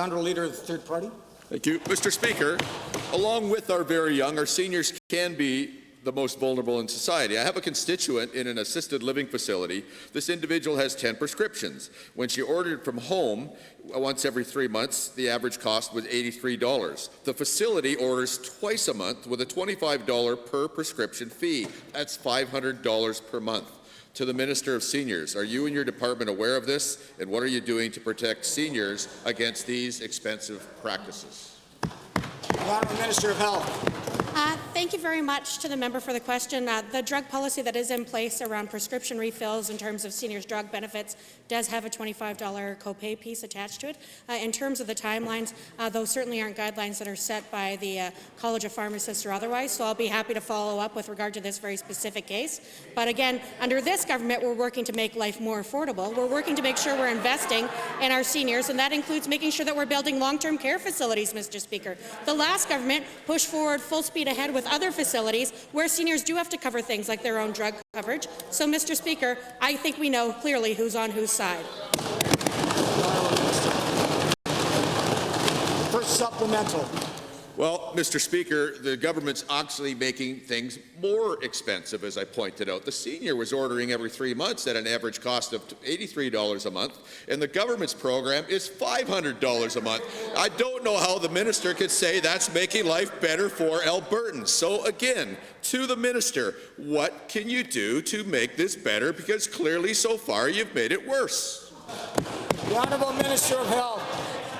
Honourable Leader of the Third Party. Thank you. Mr. Speaker, along with our very young, our seniors can be the most vulnerable in society. I have a constituent in an assisted living facility. This individual has 10 prescriptions. When she ordered from home once every 3 months, the average cost was $83. The facility orders twice a month with a $25 per prescription fee. That's $500 per month. To the Minister of Seniors, are you and your department aware of this, and what are you doing to protect seniors against these expensive practices? The Honourable Minister of Health. Thank you very much to the member for the question. The drug policy that is in place around prescription refills in terms of seniors' drug benefits does have a $25 copay piece attached to it. In terms of the timelines, those certainly aren't guidelines that are set by the College of Pharmacists or otherwise, so I'll be happy to follow up with regard to this very specific case. But again, under this government, we're working to make life more affordable. We're working to make sure we're investing in our seniors, and that includes making sure that we're building long-term care facilities, Mr. Speaker. The last government pushed forward full speed ahead with other facilities where seniors do have to cover things like their own drug coverage. So, Mr. Speaker, I think we know clearly who's on whose side. First supplemental. Well, Mr. Speaker, the government's actually making things more expensive, as I pointed out. The senior was ordering every 3 months at an average cost of $83 a month, and the government's program is $500 a month. I don't know how the minister could say that's making life better for Albertans. So again, to the minister, what can you do to make this better? Because clearly so far you've made it worse. The Honourable Minister of Health.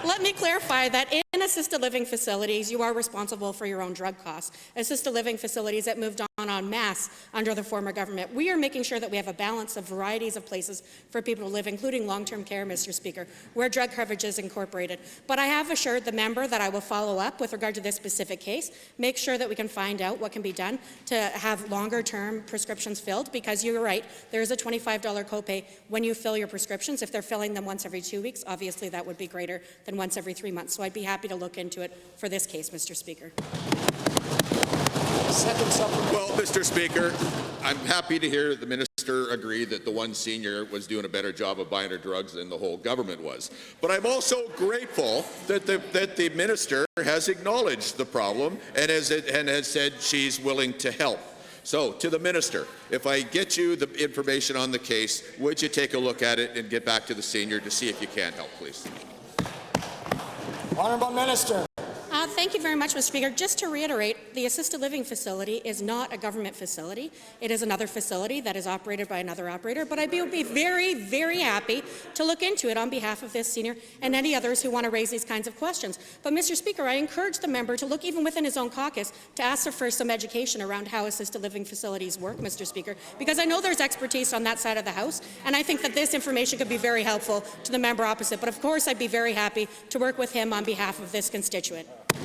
Let me clarify that in assisted living facilities, you are responsible for your own drug costs. Assisted living facilities that moved on en masse under the former government. We are making sure that we have a balance of varieties of places for people to live, including long-term care, Mr. Speaker, where drug coverage is incorporated. But I have assured the member that I will follow up with regard to this specific case, make sure that we can find out what can be done to have longer-term prescriptions filled, because you're right, there is a $25 copay when you fill your prescriptions. If they're filling them once every 2 weeks, obviously that would be greater than once every 3 months. So I'd be happy to look into it for this case, Mr. Speaker. Second supplemental. Well, Mr. Speaker, I'm happy to hear the minister agree that the one senior was doing a better job of buying her drugs than the whole government was. But I'm also grateful that the minister has acknowledged the problem and has said she's willing to help. So, to the minister, if I get you the information on the case, would you take a look at it and get back to the senior to see if you can help, please? Honourable Minister. Thank you very much, Mr. Speaker. Just to reiterate, the assisted living facility is not a government facility. It is another facility that is operated by another operator, but I'd be very, very happy to look into it on behalf of this senior and any others who want to raise these kinds of questions. But, Mr. Speaker, I encourage the member to look even within his own caucus to ask for some education around how assisted living facilities work, Mr. Speaker, because I know there's expertise on that side of the House, and I think that this information could be very helpful to the member opposite. But, of course, I'd be very happy to work with him on behalf of this constituent.